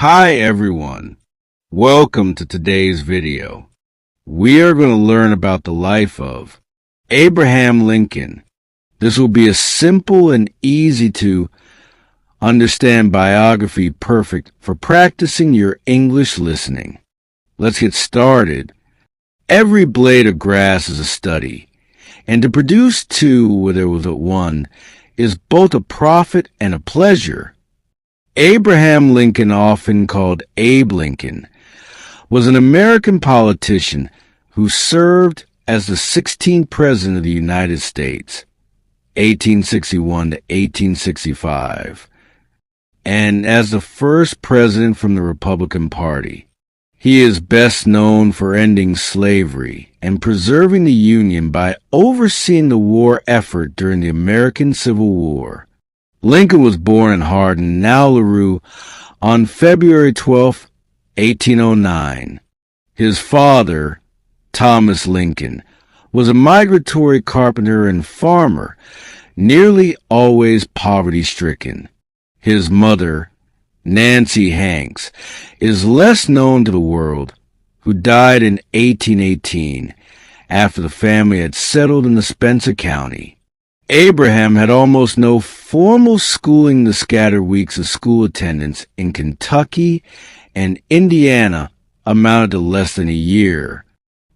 Hi everyone, welcome to today's video. We are going to learn about the life of Abraham Lincoln. This will be a simple and easy to understand biography perfect for practicing your English listening. Let's get started. Every blade of grass is a study, and to produce two where there was one is both a profit and a pleasure. Abraham Lincoln, often called Abe Lincoln, was an American politician who served as the 16th President of the United States, 1861 to 1865, and as the first president from the Republican Party. He is best known for ending slavery and preserving the Union by overseeing the war effort during the American Civil War. Lincoln was born in Hardin, now LaRue, on February 12, 1809. His father, Thomas Lincoln, was a migratory carpenter and farmer, nearly always poverty-stricken. His mother, Nancy Hanks, is less known to the world, who died in 1818 after the family had settled in the Spencer County. Abraham had almost no formal schooling. The scattered weeks of school attendance in Kentucky and Indiana amounted to less than a year,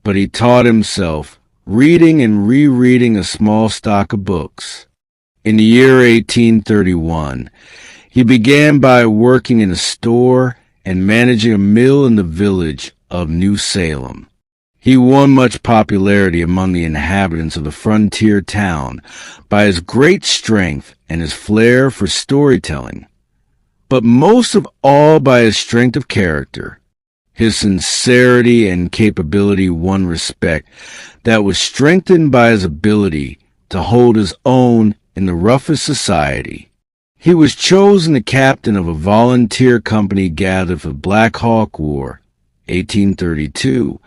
but he taught himself, reading and rereading a small stock of books. In the year 1831, he began by working in a store and managing a mill in the village of New Salem. He won much popularity among the inhabitants of the frontier town by his great strength and his flair for storytelling, but most of all by his strength of character. His sincerity and capability won respect that was strengthened by his ability to hold his own in the roughest society. He was chosen the captain of a volunteer company gathered for the Black Hawk War, 1832,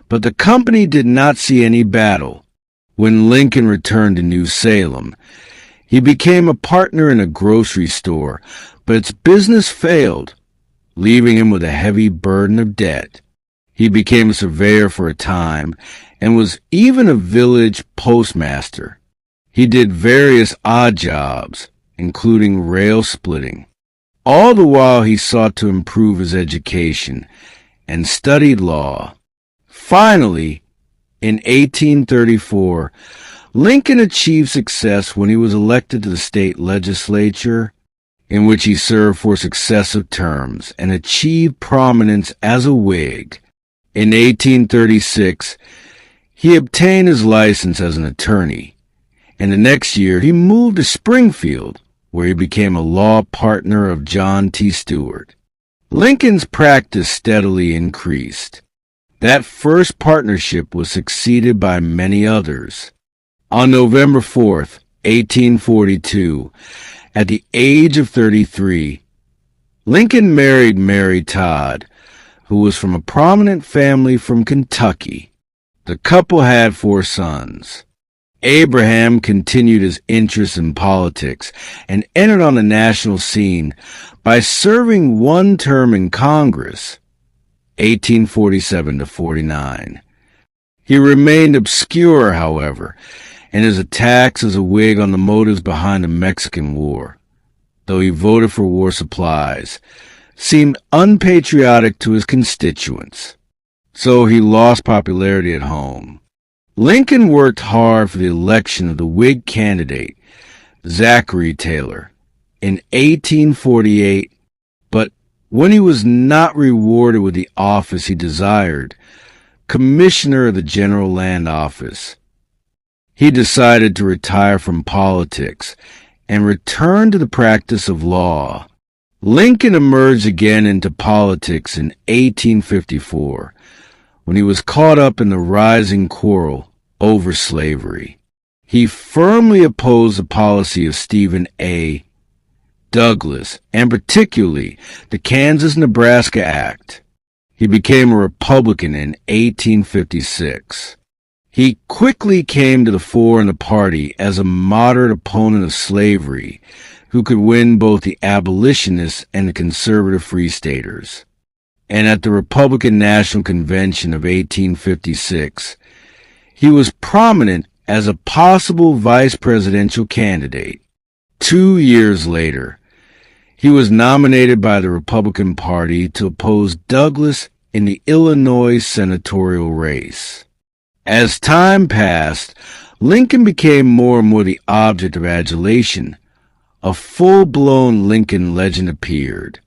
but the company did not see any battle. When Lincoln returned to New Salem, he became a partner in a grocery store, but its business failed, leaving him with a heavy burden of debt. He became a surveyor for a time and was even a village postmaster. He did various odd jobs, including rail splitting. All the while he sought to improve his education and studied law. Finally, in 1834, Lincoln achieved success when he was elected to the state legislature, in which he served for successive terms and achieved prominence as a Whig. In 1836, he obtained his license as an attorney, and the next year he moved to Springfield, where he became a law partner of John T. Stewart. Lincoln's practice steadily increased. That first partnership was succeeded by many others. On November 4th, 1842, at the age of 33, Lincoln married Mary Todd, who was from a prominent family from Kentucky. The couple had 4 sons. Abraham continued his interest in politics and entered on the national scene by serving one term in Congress, 1847 to 49. He remained obscure, however, and his attacks as a Whig on the motives behind the Mexican War, though he voted for war supplies, seemed unpatriotic to his constituents. So he lost popularity at home. Lincoln worked hard for the election of the Whig candidate, Zachary Taylor, in 1848, but when he was not rewarded with the office he desired, Commissioner of the General Land Office, he decided to retire from politics and return to the practice of law. Lincoln emerged again into politics in 1854, when he was caught up in the rising quarrel over slavery. He firmly opposed the policy of Stephen A. Douglas, and particularly the Kansas-Nebraska Act. He became a Republican in 1856. He quickly came to the fore in the party as a moderate opponent of slavery, who could win both the abolitionists and the conservative Free Staters. And at the Republican National Convention of 1856, he was prominent as a possible vice presidential candidate. 2 years later, he was nominated by the Republican Party to oppose Douglas in the Illinois senatorial race. As time passed, Lincoln became more and more the object of adulation. A full-blown Lincoln legend appeared.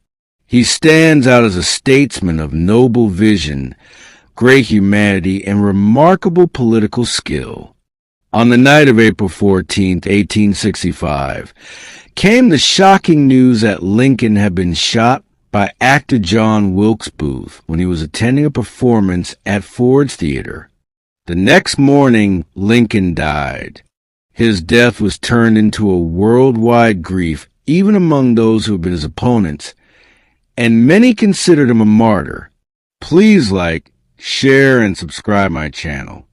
He stands out as a statesman of noble vision, great humanity, and remarkable political skill. On the night of April 14, 1865, came the shocking news that Lincoln had been shot by actor John Wilkes Booth when he was attending a performance at Ford's Theater. The next morning, Lincoln died. His death was turned into a worldwide grief, even among those who had been his opponents, and many considered him a martyr. Please like, share, and subscribe my channel.